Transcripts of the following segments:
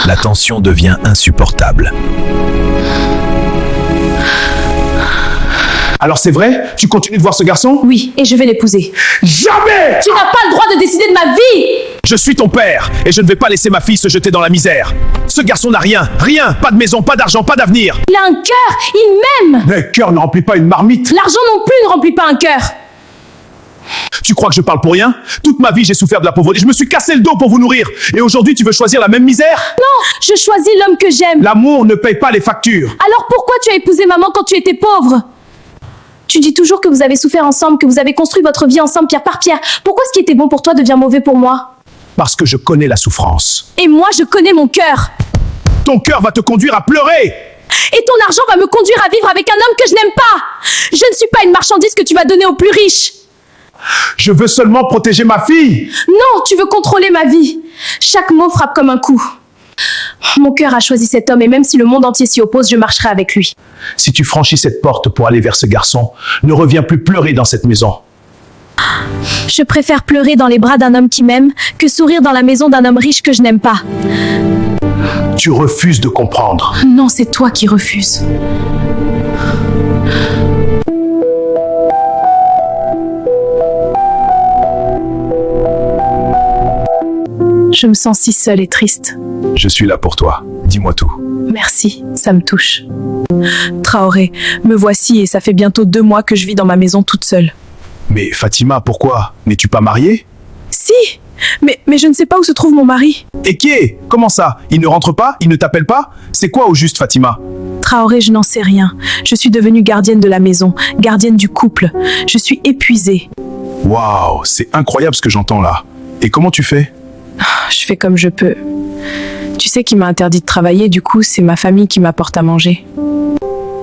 La tension devient insupportable. Alors c'est vrai? Tu continues de voir ce garçon? Oui, et je vais l'épouser. Jamais! Tu n'as pas le droit de décider de ma vie! Je suis ton père et je ne vais pas laisser ma fille se jeter dans la misère. Ce garçon n'a rien, rien, pas de maison, pas d'argent, pas d'avenir. Il a un cœur, il m'aime! Le cœur ne remplit pas une marmite. L'argent non plus ne remplit pas un cœur. Tu crois que je parle pour rien? Toute ma vie, j'ai souffert de la pauvreté. Je me suis cassé le dos pour vous nourrir. Et aujourd'hui, tu veux choisir la même misère? Non, je choisis l'homme que j'aime. L'amour ne paye pas les factures. Alors pourquoi tu as épousé maman quand tu étais pauvre? Tu dis toujours que vous avez souffert ensemble, que vous avez construit votre vie ensemble pierre par pierre. Pourquoi ce qui était bon pour toi devient mauvais pour moi? Parce que je connais la souffrance. Et moi, je connais mon cœur. Ton cœur va te conduire à pleurer. Et ton argent va me conduire à vivre avec un homme que je n'aime pas. Je ne suis pas une marchandise que tu vas donner aux plus riches. Je veux seulement protéger ma fille. Non, tu veux contrôler ma vie. Chaque mot frappe comme un coup. Mon cœur a choisi cet homme et même si le monde entier s'y oppose, je marcherai avec lui. Si tu franchis cette porte pour aller vers ce garçon, ne reviens plus pleurer dans cette maison. Je préfère pleurer dans les bras d'un homme qui m'aime que sourire dans la maison d'un homme riche que je n'aime pas. Tu refuses de comprendre. Non, c'est toi qui refuses. Je me sens si seule et triste. Je suis là pour toi. Dis-moi tout. Merci, ça me touche. Traoré, me voici et ça fait bientôt 2 mois que je vis dans ma maison toute seule. Mais Fatima, pourquoi? N'es-tu pas mariée? Si, mais je ne sais pas où se trouve mon mari. Et qui est? Comment ça? Il ne rentre pas? Il ne t'appelle pas? C'est quoi au juste, Fatima? Traoré, je n'en sais rien. Je suis devenue gardienne de la maison, gardienne du couple. Je suis épuisée. Waouh, c'est incroyable ce que j'entends là. Et comment tu fais? Je fais comme je peux. Tu sais qu'il m'a interdit de travailler, du coup, c'est ma famille qui m'apporte à manger.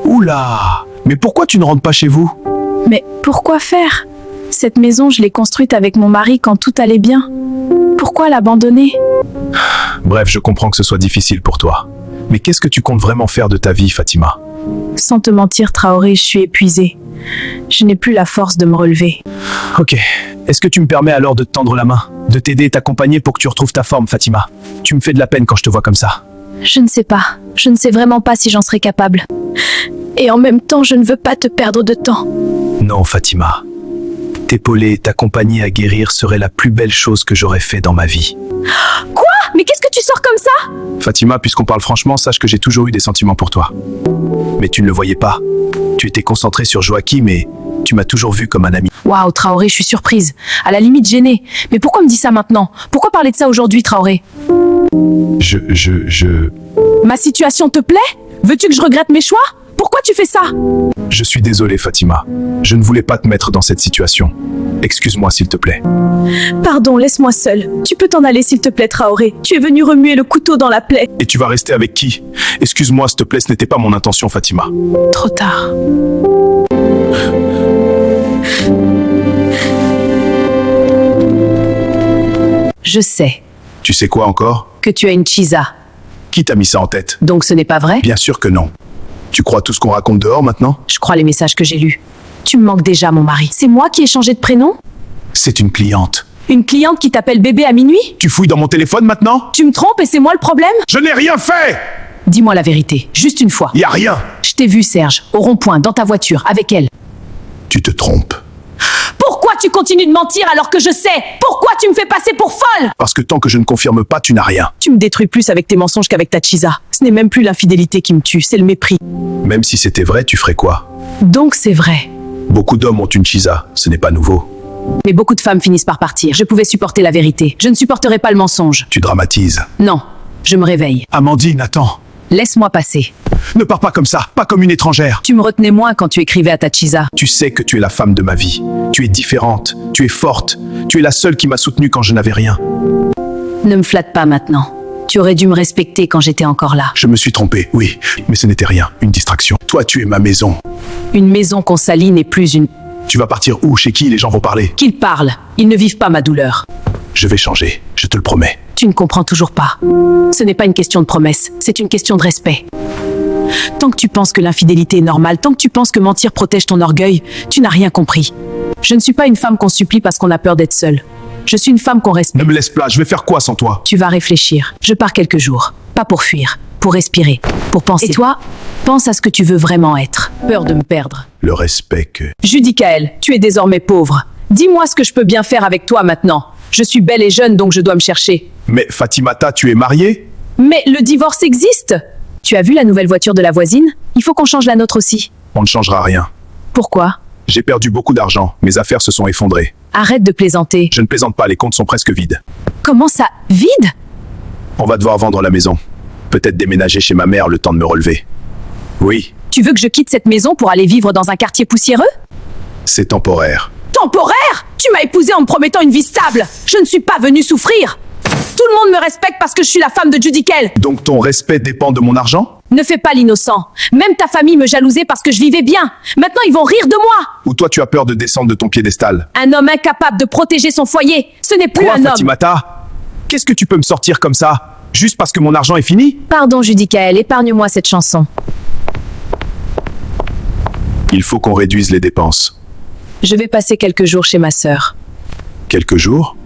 Oula! Mais pourquoi tu ne rentres pas chez vous? Mais pourquoi faire? Cette maison, je l'ai construite avec mon mari quand tout allait bien. Pourquoi l'abandonner? Bref, je comprends que ce soit difficile pour toi. Mais qu'est-ce que tu comptes vraiment faire de ta vie, Fatima? Sans te mentir, Traoré, je suis épuisée. Je n'ai plus la force de me relever. Ok. Est-ce que tu me permets alors de te tendre la main? De t'aider et t'accompagner pour que tu retrouves ta forme, Fatima? Tu me fais de la peine quand je te vois comme ça. Je ne sais pas. Je ne sais vraiment pas si j'en serai capable. Et en même temps, je ne veux pas te perdre de temps. Non, Fatima. T'épauler et t'accompagner à guérir serait la plus belle chose que j'aurais fait dans ma vie. Quoi? Mais qu'est-ce que tu sors comme ça? Fatima, puisqu'on parle franchement, sache que j'ai toujours eu des sentiments pour toi. Mais tu ne le voyais pas. Tu étais concentré sur Joachim et tu m'as toujours vu comme un ami. Waouh, Traoré, je suis surprise. À la limite gênée. Mais pourquoi me dis ça maintenant? Pourquoi parler de ça aujourd'hui, Traoré? Ma situation te plaît? Veux-tu que je regrette mes choix? Pourquoi tu fais ça? Je suis désolé, Fatima. Je ne voulais pas te mettre dans cette situation. Excuse-moi, s'il te plaît. Pardon, laisse-moi seule. Tu peux t'en aller, s'il te plaît, Traoré. Tu es venu remuer le couteau dans la plaie. Et tu vas rester avec qui? Excuse-moi, s'il te plaît, ce n'était pas mon intention, Fatima. Trop tard. Je sais. Tu sais quoi encore? Que tu as une chisa. Qui t'a mis ça en tête? Donc ce n'est pas vrai? Bien sûr que non. Tu crois tout ce qu'on raconte dehors maintenant? Je crois les messages que j'ai lus. Tu me manques déjà, mon mari. C'est moi qui ai changé de prénom? C'est une cliente. Une cliente qui t'appelle bébé à minuit? Tu fouilles dans mon téléphone maintenant? Tu me trompes et c'est moi le problème? Je n'ai rien fait! Dis-moi la vérité, juste une fois. Y a rien! Je t'ai vu, Serge, au rond-point, dans ta voiture, avec elle. Tu te trompes. Pourquoi tu continues de mentir alors que je sais? Pourquoi tu me fais passer pour folle? Parce que tant que je ne confirme pas, tu n'as rien. Tu me détruis plus avec tes mensonges qu'avec ta chisa. Ce n'est même plus l'infidélité qui me tue, c'est le mépris. Même si c'était vrai, tu ferais quoi? Donc c'est vrai. Beaucoup d'hommes ont une chisa, ce n'est pas nouveau. Mais beaucoup de femmes finissent par partir. Je pouvais supporter la vérité. Je ne supporterai pas le mensonge. Tu dramatises. Non, je me réveille. Amandine, attends. Laisse-moi passer. Ne pars pas comme ça, pas comme une étrangère. Tu me retenais moins quand tu écrivais à ta chisa. Tu sais que tu es la femme de ma vie. Tu es différente, tu es forte. Tu es la seule qui m'a soutenue quand je n'avais rien. Ne me flatte pas maintenant. Tu aurais dû me respecter quand j'étais encore là. Je me suis trompé, oui. Mais ce n'était rien, une distraction. Toi, tu es ma maison. Une maison qu'on salit n'est plus une... Tu vas partir où? Chez qui les gens vont parler? Qu'ils parlent. Ils ne vivent pas ma douleur. Je vais changer, je te le promets. Tu ne comprends toujours pas. Ce n'est pas une question de promesse, c'est une question de respect. Tant que tu penses que l'infidélité est normale, tant que tu penses que mentir protège ton orgueil, tu n'as rien compris. Je ne suis pas une femme qu'on supplie parce qu'on a peur d'être seule. Je suis une femme qu'on respecte. Ne me laisse pas, je vais faire quoi sans toi? Tu vas réfléchir. Je pars quelques jours. Pas pour fuir, pour respirer, pour penser. Et toi, pense à ce que tu veux vraiment être. Peur de me perdre. Le respect que... Judicaël, tu es désormais pauvre. Dis-moi ce que je peux bien faire avec toi maintenant. Je suis belle et jeune, donc je dois me chercher. Mais Fatimata, tu es mariée? Mais le divorce existe. Tu as vu la nouvelle voiture de la voisine? Il faut qu'on change la nôtre aussi. On ne changera rien. Pourquoi? J'ai perdu beaucoup d'argent, mes affaires se sont effondrées. Arrête de plaisanter. Je ne plaisante pas, les comptes sont presque vides. Comment ça? Vide? On va devoir vendre la maison. Peut-être déménager chez ma mère le temps de me relever. Oui, Tu veux que je quitte cette maison pour aller vivre dans un quartier poussiéreux? c'est temporaire. Temporaire? Tu m'as épousée en me promettant une vie stable. Je ne suis pas venue souffrir. Tout le monde me respecte parce que je suis la femme de Judicaël. Donc ton respect dépend de mon argent? Ne fais pas l'innocent. Même ta famille me jalousait parce que je vivais bien. Maintenant, ils vont rire de moi. Ou toi tu as peur de descendre de ton piédestal? Un homme incapable de protéger son foyer. Ce n'est plus Quoi, un homme. Fatimata? Qu'est-ce que tu peux me sortir comme ça? Juste parce que mon argent est fini? Pardon, Judicaël, épargne-moi cette chanson. Il faut qu'on réduise les dépenses. Je vais passer quelques jours chez ma sœur. Quelques jours?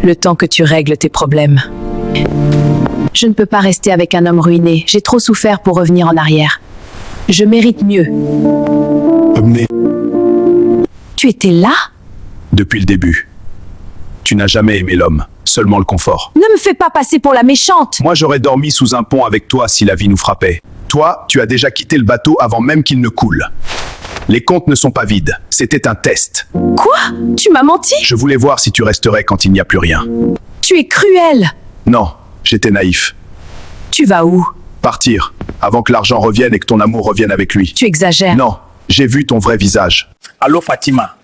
Le temps que tu règles tes problèmes. Je ne peux pas rester avec un homme ruiné. J'ai trop souffert pour revenir en arrière. Je mérite mieux. Omné. Tu étais là? Depuis le début. Tu n'as jamais aimé l'homme, seulement le confort. Ne me fais pas passer pour la méchante. Moi j'aurais dormi sous un pont avec toi si la vie nous frappait. Toi, tu as déjà quitté le bateau avant même qu'il ne coule. Les comptes ne sont pas vides, c'était un test. Quoi? Tu m'as menti? Je voulais voir si tu resterais quand il n'y a plus rien. Tu es cruel. Non, j'étais naïf. Tu vas où? Partir, avant que l'argent revienne et que ton amour revienne avec lui. Tu exagères. Non, j'ai vu ton vrai visage. Allô Fatima,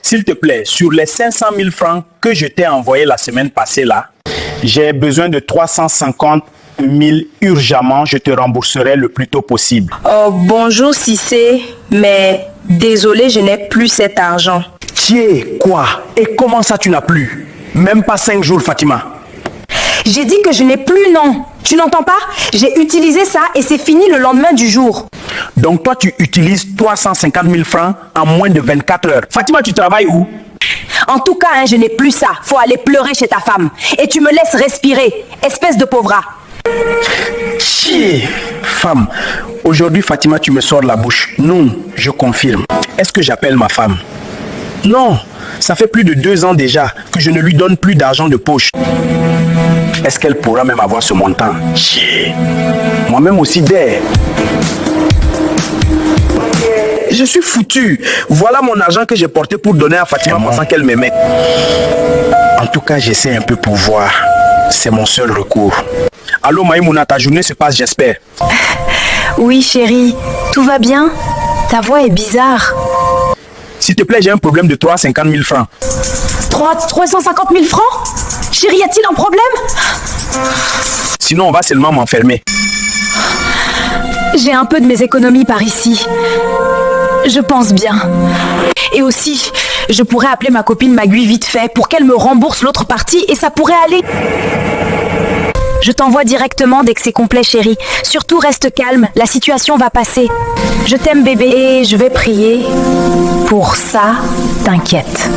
s'il te plaît, sur les 500 000 francs que je t'ai envoyés la semaine passée là, j'ai besoin de 350 000 urgemment, je te rembourserai le plus tôt possible. Bonjour Cissé, mais désolé, je n'ai plus cet argent. Tiens, quoi? Et comment ça tu n'as plus? Même pas 5 jours Fatima. J'ai dit que je n'ai plus, non. Tu n'entends pas? J'ai utilisé ça et c'est fini le lendemain du jour. Donc toi tu utilises 350 000 francs en moins de 24 heures. Fatima, tu travailles où? En tout cas, je n'ai plus ça. Faut aller pleurer chez ta femme. Et tu me laisses respirer, espèce de pauvrat. Chier, femme. Aujourd'hui, Fatima, tu me sors la bouche. Non, je confirme. Est-ce que j'appelle ma femme? Non, ça fait plus de 2 ans déjà que je ne lui donne plus d'argent de poche. Est-ce qu'elle pourra même avoir ce montant? Chier. Moi-même aussi d'air. Je suis foutu. Voilà mon argent que j'ai porté pour donner à Fatima pensant qu'elle m'aimait. En tout cas, j'essaie un peu pour voir. C'est mon seul recours. Allô Maïmouna, ta journée se passe, j'espère. Oui, chérie. Tout va bien? Ta voix est bizarre. S'il te plaît, j'ai un problème de 350 000 francs. 350 000 francs? Chérie, y a-t-il un problème? Sinon, on va seulement m'enfermer. J'ai un peu de mes économies par ici. Je pense bien. Et aussi, je pourrais appeler ma copine Magui vite fait pour qu'elle me rembourse l'autre partie et ça pourrait aller. Je t'envoie directement dès que c'est complet, chérie. Surtout, reste calme, la situation va passer. Je t'aime, bébé, et je vais prier. Pour ça, t'inquiète.